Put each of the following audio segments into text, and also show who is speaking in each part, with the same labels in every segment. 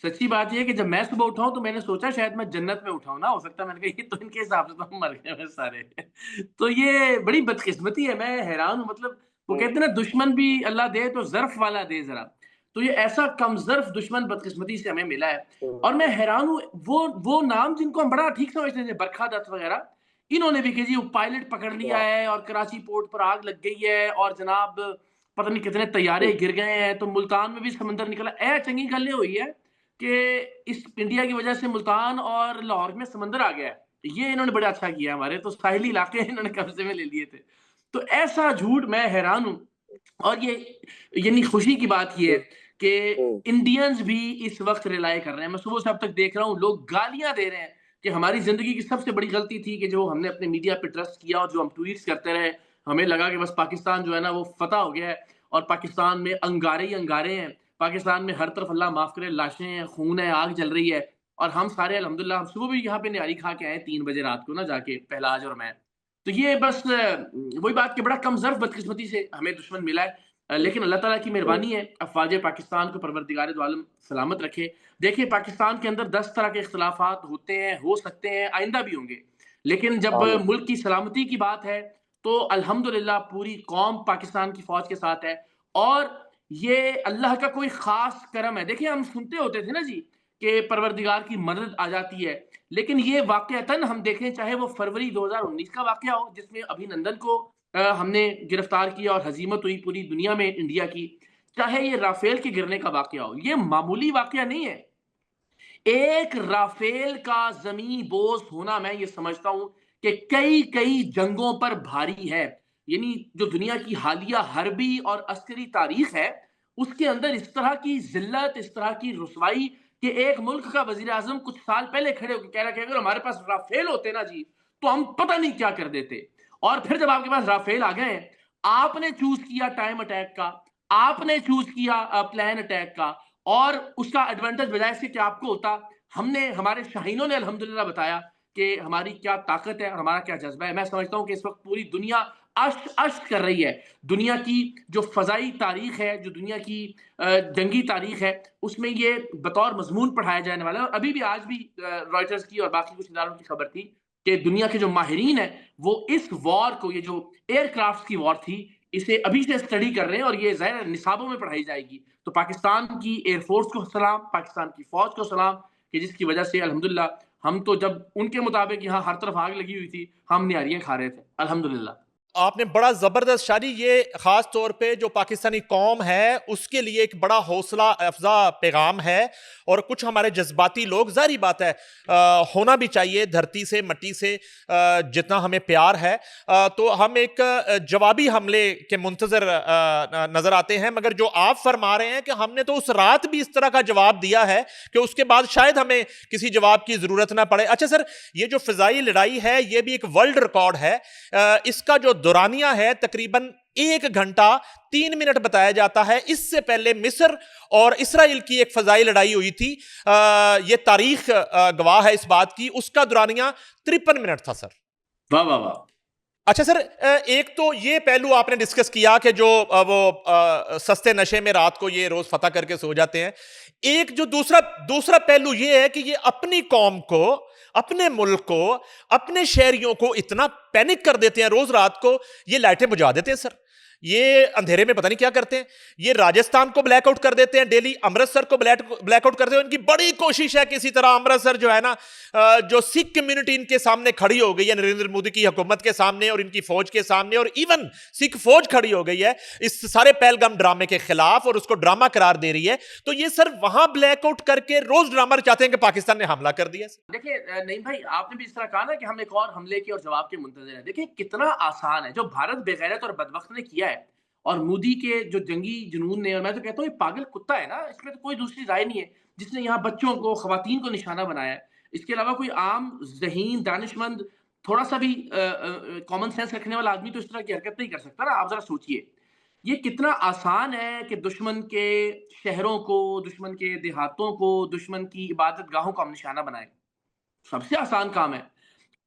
Speaker 1: سچی بات یہ ہے کہ جب میں صبح اٹھا ہوں تو میں نے سوچا شاید میں جنت میں اٹھا ہوں نا، ہو سکتا ہے میں نے کہا یہ تو ان کے حساب سے تو ہم مر گئے ہیں سارے تو یہ بڑی بدقسمتی ہے، میں حیران ہوں، مطلب وہ
Speaker 2: ہوں،
Speaker 1: کہتے ہیں نا دشمن بھی اللہ دے تو ظرف والا دے ذرا، تو یہ ایسا کم ظرف دشمن بدقسمتی سے ہمیں ملا ہے
Speaker 2: ہوں،
Speaker 1: اور میں حیران ہوں وہ نام جن کو ہم بڑا ٹھیک سمجھتے تھے برکھا دت وغیرہ، انہوں نے بھی کہ جی وہ پائلٹ پکڑ لیا
Speaker 2: واہ،
Speaker 1: ہے اور کراچی پورٹ پر آگ لگ گئی ہے اور جناب پتہ نہیں کتنے طیارے
Speaker 2: ہوں،
Speaker 1: گر گئے ہیں تو ملتان میں بھی سمندر نکلا، چنگی گل یہ ہوئی ہے کہ اس انڈیا کی وجہ سے ملتان اور لاہور میں سمندر آ گیا ہے، یہ انہوں نے بڑا اچھا کیا، ہمارے تو ساحلی علاقے انہوں نے قبضے میں لے لیے تھے، تو ایسا جھوٹ میں حیران ہوں اور یہ یعنی خوشی کی بات یہ ہے
Speaker 2: ہوں،
Speaker 1: کہ
Speaker 2: ہوں،
Speaker 1: انڈینز بھی اس وقت ریلائی کر رہے ہیں، میں صبح سے اب تک دیکھ رہا ہوں لوگ گالیاں دے رہے ہیں کہ ہماری زندگی کی سب سے بڑی غلطی تھی کہ جو ہم نے اپنے میڈیا پہ ٹرسٹ کیا اور جو ہم ٹویٹس کرتے رہے، ہمیں لگا کہ بس پاکستان جو ہے نا وہ فتح ہو گیا ہے اور پاکستان میں انگارے ہی انگارے ہیں، پاکستان میں ہر طرف اللہ معاف کرے لاشیں ہیں، خون ہے، آگ جل رہی ہے اور ہم سارے الحمدللہ ہم صبح بھی یہاں پہ نہاری کھا کے آئے 3 بجے رات کو نا جا کے پہلاج اور میں، تو یہ بس وہی بات کہ بڑا کم ظرف بدقسمتی سے ہمیں دشمن ملا ہے،
Speaker 2: ہوں،
Speaker 1: لیکن اللہ تعالیٰ کی
Speaker 2: ہوں،
Speaker 1: مہربانی ہے، افواج پاکستان کو پروردگار دو عالم سلامت رکھے۔ دیکھیں پاکستان کے اندر 10 طرح کے اختلافات ہوتے ہیں، ہو سکتے ہیں، آئندہ بھی ہوں گے، لیکن جب
Speaker 2: آمین،
Speaker 1: ملک کی سلامتی کی بات ہے تو الحمدللہ پوری قوم پاکستان کی فوج کے ساتھ ہے اور یہ اللہ کا کوئی خاص کرم ہے۔ دیکھیں ہم سنتے ہوتے تھے نا جی کہ پروردگار کی مدد آ جاتی ہے، لیکن یہ واقعتاً ہم دیکھیں چاہے وہ فروری 2019 کا واقعہ ہو جس میں ابھی نندن کو ہم نے گرفتار کیا اور ہزیمت ہوئی پوری دنیا میں انڈیا کی، چاہے یہ رافیل کے گرنے کا واقعہ ہو، یہ معمولی واقعہ نہیں ہے۔ ایک رافیل کا زمین بوس ہونا میں یہ سمجھتا ہوں کہ کئی کئی جنگوں پر بھاری ہے، یعنی جو دنیا کی حالیہ حربی اور عسکری تاریخ ہے اس کے اندر اس طرح کی ذلت، اس طرح کی رسوائی کہ ایک ملک کا وزیر اعظم کچھ سال پہلے کھڑے ہو کے کہہ رہا کہ اگر ہمارے پاس رافیل ہوتے نا جی تو ہم پتہ نہیں کیا کر دیتے، اور پھر جب آپ کے پاس رافیل آ گئے، آپ نے چوز کیا ٹائم اٹیک کا، آپ نے چوز کیا پلان اٹیک کا، اور اس کا ایڈوانٹیج بجائے سے کہ آپ کو ہوتا، ہم نے ہمارے شاہینوں نے الحمدللہ بتایا کہ ہماری کیا طاقت ہے اور ہمارا کیا جذبہ ہے۔ میں سمجھتا ہوں کہ اس وقت پوری دنیا اشک اشک کر رہی ہے، دنیا کی جو فضائی تاریخ ہے، جو دنیا کی جنگی تاریخ ہے، اس میں یہ بطور مضمون پڑھایا جانے والا ہے، اور ابھی بھی آج بھی رائٹرز کی اور باقی کچھ اداروں کی خبر تھی کہ دنیا کے جو ماہرین ہیں وہ اس وار کو، یہ جو ایئر کرافٹ کی وار تھی، اسے ابھی سے اسٹڈی کر رہے ہیں اور یہ ظاہر نصابوں میں پڑھائی جائے گی، تو پاکستان کی ایئر فورس کو سلام، پاکستان کی فوج کو سلام کہ جس کی وجہ سے الحمدللہ ہم تو جب ان کے مطابق یہاں ہر طرف آگ لگی ہوئی تھی ہم نہاریاں کھا رہے تھے الحمدللہ۔
Speaker 3: آپ نے بڑا زبردست شاعری، یہ خاص طور پہ جو پاکستانی قوم ہے اس کے لیے ایک بڑا حوصلہ افزا پیغام ہے، اور کچھ ہمارے جذباتی لوگ، ظاہری بات ہے ہونا بھی چاہیے، دھرتی سے مٹی سے جتنا ہمیں پیار ہے، تو ہم ایک جوابی حملے کے منتظر نظر آتے ہیں، مگر جو آپ فرما رہے ہیں کہ ہم نے تو اس رات بھی اس طرح کا جواب دیا ہے کہ اس کے بعد شاید ہمیں کسی جواب کی ضرورت نہ پڑے۔ اچھا سر، یہ جو فضائی لڑائی ہے یہ بھی ایک ورلڈ ریکارڈ ہے، اس کا جو دورانیہ ہے تقریباً 1 گھنٹہ 3 منٹ بتایا جاتا ہے۔ اس سے پہلے مصر اور اسرائیل کی ایک فضائی لڑائی ہوئی تھی، یہ تاریخ گواہ ہے اس بات کی، اس کا دورانیہ 53 منٹ تھا سر۔
Speaker 1: واہ واہ واہ۔
Speaker 3: اچھا سر، ایک تو یہ پہلو آپ نے ڈسکس کیا کہ جو وہ سستے نشے میں رات کو یہ روز فتح کر کے سو جاتے ہیں، ایک جو دوسرا پہلو یہ ہے کہ یہ اپنی قوم کو، اپنے ملک کو، اپنے شہریوں کو اتنا پینک کر دیتے ہیں، روز رات کو یہ لائٹیں بجھا دیتے ہیں سر، یہ اندھیرے میں پتہ نہیں کیا کرتے ہیں، یہ راجستھان کو بلیک آؤٹ کر دیتے ہیں، ڈیلی امرتسر کو بلیک آؤٹ کرتے ہیں۔ ان کی بڑی کوشش ہے کسی طرح امرتسر جو ہے نا، جو سکھ کمیونٹی ان کے سامنے کھڑی ہو گئی ہے، نریندر مودی کی حکومت کے سامنے اور ان کی فوج کے سامنے، اور ایون سکھ فوج کھڑی ہو گئی ہے اس سارے پہلگام ڈرامے کے خلاف اور اس کو ڈرامہ قرار دے رہی ہے، تو یہ سر وہاں بلیک آؤٹ کر کے روز ڈرامہ چاہتے ہیں کہ پاکستان نے حملہ کر دیا۔
Speaker 1: دیکھیں نہیں بھائی، آپ نے بھی اس طرح کہا نا کہ ہم ایک اور حملے کے اور جواب کے منتظر ہیں، دیکھیں کتنا آسان ہے جو بھارت بے غیرت اور بدبخت نے کیا ہے، اور مودی کے جو جنگی جنون نے، اور میں تو کہتا ہوں یہ پاگل کتا ہے نا، اس میں تو کوئی دوسری رائے نہیں ہے، جس نے یہاں بچوں کو، خواتین کو نشانہ بنایا ہے، اس کے علاوہ کوئی عام ذہین دانش مند تھوڑا سا بھی کامن سینس رکھنے والا آدمی تو اس طرح کی حرکت نہیں کر سکتا نا۔ آپ ذرا سوچئے یہ کتنا آسان ہے کہ دشمن کے شہروں کو، دشمن کے دیہاتوں کو، دشمن کی عبادت گاہوں کو ہم نشانہ بنائیں، سب سے آسان کام ہے،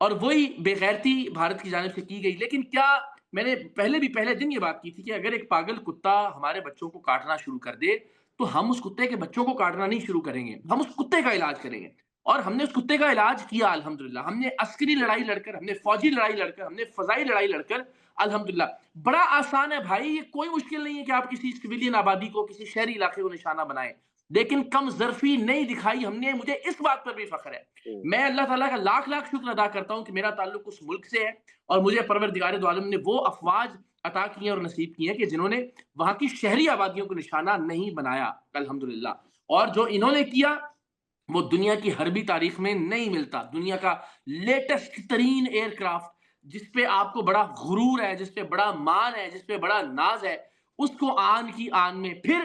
Speaker 1: اور وہی بے غیرتی بھارت کی جانب سے کی گئی۔ لیکن کیا، میں نے پہلے دن یہ بات کی تھی کہ اگر ایک پاگل کتا ہمارے بچوں کو کاٹنا شروع کر دے تو ہم اس کتے کے بچوں کو کاٹنا نہیں شروع کریں گے, ہم اس کتے کا علاج کریں گے. اور ہم نے اس کتے کا علاج کیا الحمدللہ. ہم نے عسکری لڑائی لڑ کر, ہم نے فوجی لڑائی لڑ کر, ہم نے فضائی لڑائی لڑ کر الحمدللہ. بڑا آسان ہے بھائی, یہ کوئی مشکل نہیں ہے کہ آپ کسی سویلین آبادی کو, کسی شہری علاقے کو نشانہ بنائیں, لیکن کم ظرفی نہیں دکھائی ہم نے. مجھے اس بات پر بھی فخر ہے. میں اللہ تعالیٰ کا لاکھ لاکھ شکر ادا کرتا ہوں کہ میرا تعلق اس ملک سے ہے, اور مجھے پروردگار دو عالم نے وہ افواج عطا کی ہیں اور نصیب کی ہیں کہ جنہوں نے وہاں کی شہری آبادیوں کو نشانہ نہیں بنایا الحمدللہ. اور جو انہوں نے کیا وہ دنیا کی حربی تاریخ میں نہیں ملتا. دنیا کا لیٹسٹ ترین ایئر کرافٹ, جس پہ آپ کو بڑا غرور ہے, جس پہ بڑا مان ہے, جس پہ بڑا ناز ہے, اس کو آن کی آن میں پھر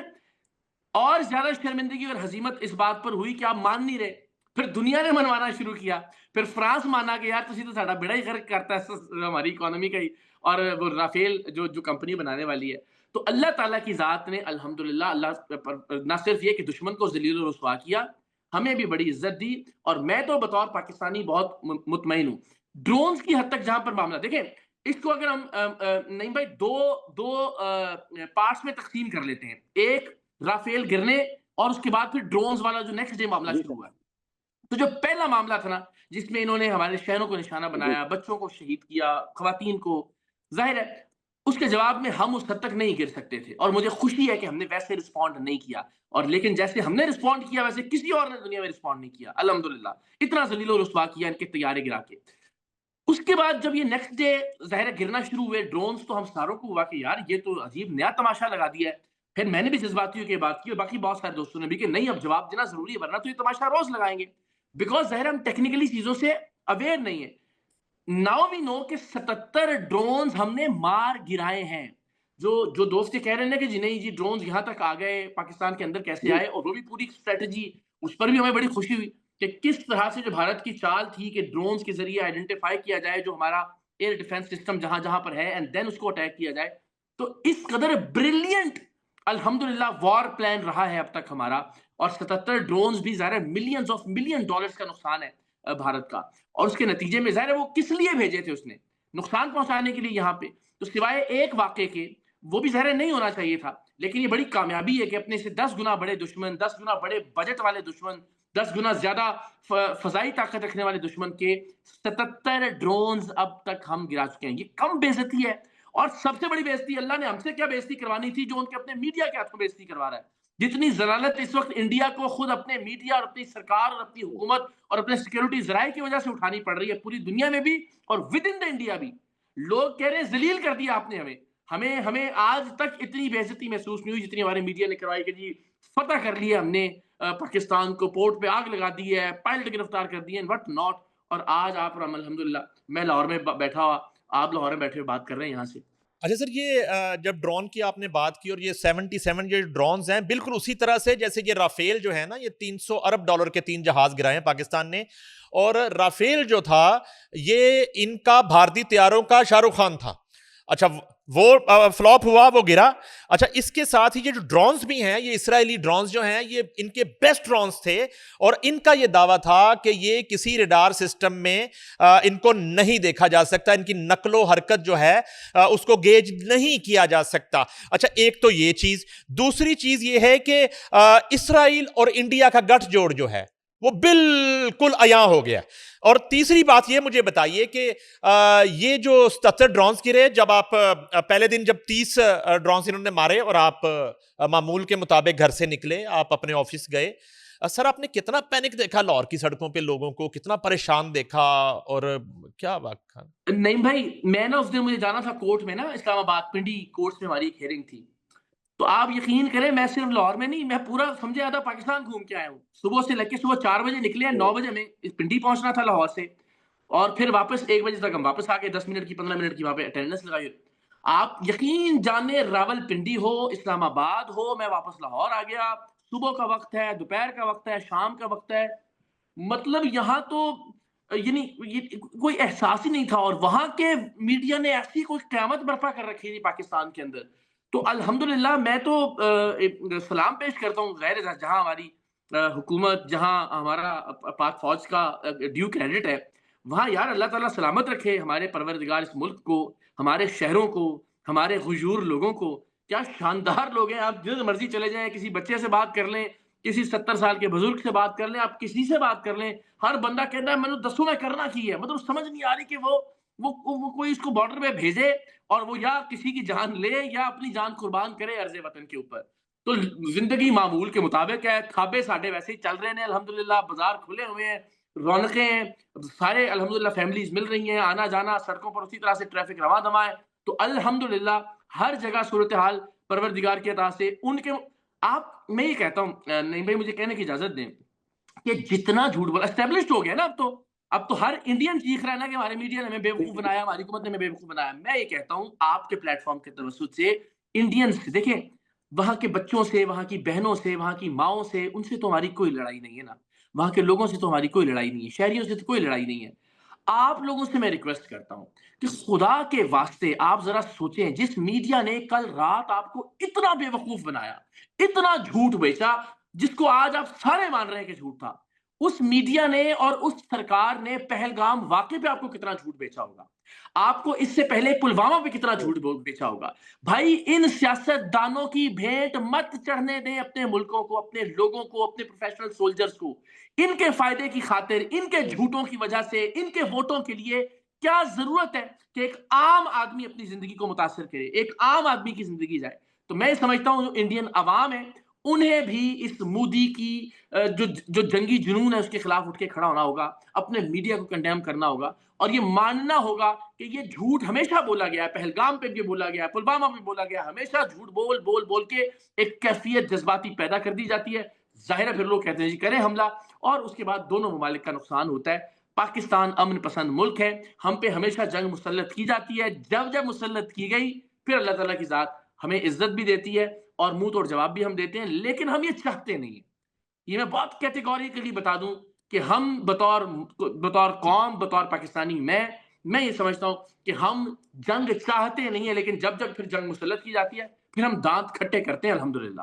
Speaker 1: اور زیادہ شرمندگی اور ہزیمت اس بات پر ہوئی کہ آپ مان نہیں رہے. پھر دنیا نے منوانا شروع کیا, پھر فرانس مانا کہ یار تسی تو ساڈا بیڑا ہی غرق کرتا ہے ہماری اکانومی کا ہی, اور وہ رافیل جو کمپنی بنانے والی ہے. تو اللہ تعالیٰ کی ذات نے الحمدللہ اللہ نہ صرف یہ کہ دشمن کو ذلیل و رسوا کیا, ہمیں بھی بڑی عزت دی. اور میں تو بطور پاکستانی بہت مطمئن ہوں. ڈرونز کی حد تک جہاں پر معاملہ دیکھیں, اس کو اگر ہم نہیں بھائی دو پارٹس میں تقسیم کر لیتے ہیں. ایک رافیل گرنے اور اس کے بعد پھر ڈرونز والا جو نیکسٹ ڈے معاملہ شروع ہوا. تو جو پہلا معاملہ تھا نا, جس میں انہوں نے ہمارے شہروں کو نشانہ بنایا, بچوں کو شہید کیا, خواتین کو, ظاہر ہے اس کے جواب میں ہم اس حد تک نہیں گر سکتے تھے. اور مجھے خوشی ہے کہ ہم نے ویسے رسپونڈ نہیں کیا, اور لیکن جیسے ہم نے رسپونڈ کیا ویسے کسی اور نے دنیا میں رسپونڈ نہیں کیا الحمدللہ. اتنا ذلیل و رسوا کیا ان کے طیارے گرا کے. اس کے بعد جب یہ نیکسٹ ڈے ظاہر گرنا شروع ہوئے ڈرونز, تو ہم ساروں کو ہوا کہ یار یہ تو عجیب نیا تماشا لگا دیا ہے. پھر میں نے بھی جذباتی ہو کے بات کی, اور باقی بہت سارے دوستوں نے بھی, کہ نہیں اب جواب دینا ضروری ہے, ورنہ تو یہ تماشا روز لگائیں گے. بیکاز ظاہر ہم ٹیکنیکلی چیزوں سے اویئر نہیں ہیں. ناؤ وی نو کہ 77 ڈرونز ہم نے مار گرائے ہیں. جو دوست یہ کہہ رہے ہیں کہ جی نہیں جی ڈرونز یہاں تک آ گئے, پاکستان کے اندر کیسے آئے, اور وہ بھی پوری اسٹریٹجی, اس پر بھی ہمیں بڑی خوشی ہوئی کہ کس طرح سے جو بھارت کی چال تھی کہ ڈرونز کے ذریعے آئیڈینٹیفائی کیا جائے جو ہمارا ایئر ڈیفنس سسٹم جہاں جہاں پر ہے, اینڈ دین اس کو اٹیک کیا جائے. تو اس قدر بریلینٹ الحمدللہ وار پلان رہا ہے اب تک ہمارا. اور 77 ڈرونز بھی ظاہر ملینز آف ملین ڈالرز کا نقصان ہے بھارت کا, اور اس کے نتیجے میں ظاہر وہ کس لیے بھیجے تھے, اس نے نقصان پہنچانے کے لیے یہاں پہ. تو سوائے ایک واقعے کے, وہ بھی ظاہر نہیں ہونا چاہیے تھا, لیکن یہ بڑی کامیابی ہے کہ اپنے سے 10 گنا بڑے دشمن, 10 گنا بڑے بجٹ والے دشمن, 10 گنا زیادہ فضائی طاقت رکھنے والے دشمن کے 77 ڈرونز اب تک ہم گرا چکے ہیں. یہ کم بے عزتی ہے. اور سب سے بڑی بے عزتی اللہ نے ہم سے کیا بے عزتی کروانی تھی جو ان کے اپنے میڈیا کے ہاتھوں بے عزتی کروا رہا ہے. جتنی ضلالت اس وقت انڈیا کو خود اپنے میڈیا اور اپنی سرکار اور اپنی حکومت اور اپنے سیکیورٹی ذرائع کی وجہ سے اٹھانی پڑ رہی ہے پوری دنیا میں بھی اور ود ان دا انڈیا بھی. لوگ کہہ رہے ہیں ذلیل کر دیا آپ نے ہمیں آج تک اتنی بے عزتی محسوس نہیں ہوئی جتنی ہمارے میڈیا نے کروائی کہ جی فتح کر لیا ہم نے پاکستان کو, پورٹ پہ آگ لگا دی ہے, پائلٹ گرفتار کر دیے, وٹ ناٹ. اور آج آپ الحمدللہ میں لاہور میں بیٹھا ہوا, آپ لاہور میں بیٹھے ہوئے بات کر رہے ہیں یہاں سے.
Speaker 3: اچھا سر, یہ جب ڈرون کی آپ نے بات کی اور یہ 77 جو ڈرونز ہیں بالکل اسی طرح سے جیسے یہ رافیل جو ہے نا, یہ $300 ارب کے 3 جہاز گرائے ہیں پاکستان نے. اور رافیل جو تھا یہ ان کا بھارتی طیاروں کا شاہ رخ خان تھا. اچھا وہ فلاپ ہوا, وہ گرا. اچھا اس کے ساتھ ہی یہ جو ڈرونز بھی ہیں, یہ اسرائیلی ڈرونز جو ہیں یہ ان کے بیسٹ ڈرونز تھے, اور ان کا یہ دعویٰ تھا کہ یہ کسی ریڈار سسٹم میں ان کو نہیں دیکھا جا سکتا, ان کی نقل و حرکت جو ہے اس کو گیج نہیں کیا جا سکتا. اچھا ایک تو یہ چیز. دوسری چیز یہ ہے کہ اسرائیل اور انڈیا کا گٹھ جوڑ جو ہے وہ بالکل عیاں ہو گیا. اور تیسری بات یہ مجھے بتائیے کہ یہ جو 77 ڈرونز گرے, جب آپ پہلے دن جب 30 ڈرونز انہوں نے مارے اور آپ معمول کے مطابق گھر سے نکلے, آپ اپنے آفس گئے, سر آپ نے کتنا پینک دیکھا لاہور کی سڑکوں پہ, لوگوں کو کتنا پریشان دیکھا, اور کیا بات؟
Speaker 1: نہیں بھائی, میں نا اس دن مجھے جانا تھا کورٹ میں نا, اسلام آباد پنڈی کورٹ میں ہماری ایک ہیئرنگ تھی. تو آپ یقین کریں میں صرف لاہور میں نہیں, میں پورا سمجھے آدھا پاکستان گھوم کے آیا ہوں. صبح سے لگ کے صبح 4 بجے نکلے ہیں, 9 بجے ہمیں پنڈی پہنچنا تھا لاہور سے, اور پھر واپس 1 بجے تک ہم واپس آ کے 10 منٹ کی 15 منٹ کی وہاں پہ اٹینڈنس لگائی. آپ یقین جانے راول پنڈی ہو, اسلام آباد ہو, میں واپس لاہور آ گیا. صبح کا وقت ہے, دوپہر کا وقت ہے, شام کا وقت ہے, مطلب یہاں تو یعنی کوئی احساس ہی نہیں تھا. اور وہاں کے میڈیا نے ایسی کوئی قیامت برپا کر رکھی تھی پاکستان کے اندر. تو الحمدللہ میں تو سلام پیش کرتا ہوں غیر جہاں ہماری حکومت, جہاں ہمارا پاک فوج کا ڈیو کریڈٹ ہے, وہاں یار اللہ تعالیٰ سلامت رکھے ہمارے پروردگار اس ملک کو, ہمارے شہروں کو, ہمارے غیور لوگوں کو, کیا شاندار لوگ ہیں. آپ جدھر مرضی چلے جائیں, کسی بچے سے بات کر لیں, کسی 70 سال کے بزرگ سے بات کر لیں, آپ کسی سے بات کر لیں, ہر بندہ کہتا ہے میں نے دسوں میں کرنا کی ہے. مطلب سمجھ نہیں آ رہی کہ وہ کوئی اس کو بارڈر پہ بھیجے اور وہ یا کسی کی جان لے یا اپنی جان قربان کرے عرض وطن کے اوپر. تو زندگی معمول کے مطابق ہے, کھابے ساڈے ویسے ہی چل رہے ہیں الحمدللہ, بازار کھلے ہوئے ہیں, رونقیں ہیں, سارے الحمدللہ فیملیز مل رہی ہیں, آنا جانا سڑکوں پر اسی طرح سے ٹریفک رواں دواں ہے. تو الحمدللہ ہر جگہ صورتحال پروردگار کی عطا سے ان کے آپ, میں یہ کہتا ہوں نہیں بھائی مجھے کہنے کی اجازت دیں کہ جتنا جھوٹ بولا اسٹیبلشڈ ہو گیا نا, اب تو ہر انڈین چیخ رہا ہے نا کہ ہمارے میڈیا نے ہمیں بیوقوف بنایا, ہماری حکومت نے ہمیں بیوقوف بنایا. میں یہ کہتا ہوں آپ کے پلیٹ فارم کے توسط سے انڈینز دیکھیں, وہاں کے بچوں سے, وہاں کی بہنوں سے, وہاں کی ماؤں سے, ان سے تو ہماری کوئی لڑائی نہیں ہے نا, وہاں کے لوگوں سے تو ہماری کوئی لڑائی نہیں ہے, شہریوں سے تو کوئی لڑائی نہیں ہے. آپ لوگوں سے میں ریکویسٹ کرتا ہوں کہ خدا کے واسطے آپ ذرا سوچیں, جس میڈیا نے کل رات آپ کو اتنا بے وقوف بنایا, اتنا جھوٹ بیچا, جس کو آج آپ سارے مان رہے ہیں کہ جھوٹ تھا, اس میڈیا نے اور اس سرکار نے پہلگام واقعے پہ آپ کو کتنا جھوٹ بیچا ہوگا, آپ کو اس سے پہلے پلوامہ پہ کتنا جھوٹ بیچا ہوگا. بھائی ان سیاست دانوں کی بھیٹ مت چڑھنے دیں اپنے ملکوں کو, اپنے لوگوں کو, اپنے پروفیشنل سولجرز کو. ان کے فائدے کی خاطر, ان کے جھوٹوں کی وجہ سے, ان کے ووٹوں کے لیے کیا ضرورت ہے کہ ایک عام آدمی اپنی زندگی کو متاثر کرے, ایک عام آدمی کی زندگی جائے. تو میں سمجھتا ہوں جو انڈین عوام ہے انہیں بھی اس مودی کی جو جنگی جنون ہے اس کے خلاف اٹھ کے کھڑا ہونا ہوگا, اپنے میڈیا کو کنڈیم کرنا ہوگا, اور یہ ماننا ہوگا کہ یہ جھوٹ ہمیشہ بولا گیا ہے, پہلگام پہ بھی بولا گیا ہے, پلوامہ پہ بولا گیا ہے, ہمیشہ جھوٹ بول بول بول کے ایک کیفیت جذباتی پیدا کر دی جاتی ہے. ظاہر ہے پھر لوگ کہتے ہیں جی کریں حملہ, اور اس کے بعد دونوں ممالک کا نقصان ہوتا ہے. پاکستان امن پسند ملک ہے, ہم پہ ہمیشہ جنگ مسلط کی جاتی ہے, جب مسلط کی گئی پھر اللہ تعالیٰ کی ذات ہمیں عزت بھی دیتی ہے اور منہ توڑ جواب بھی ہم دیتے ہیں, لیکن ہم یہ چاہتے نہیں ہیں. یہ میں بہت کیٹیگوریکلی بتا دوں کہ ہم بطور قوم, بطور پاکستانی, میں یہ سمجھتا ہوں کہ ہم جنگ چاہتے نہیں ہیں, لیکن جب پھر جنگ مسلط کی جاتی ہے پھر ہم دانت کھٹے کرتے ہیں الحمدللہ.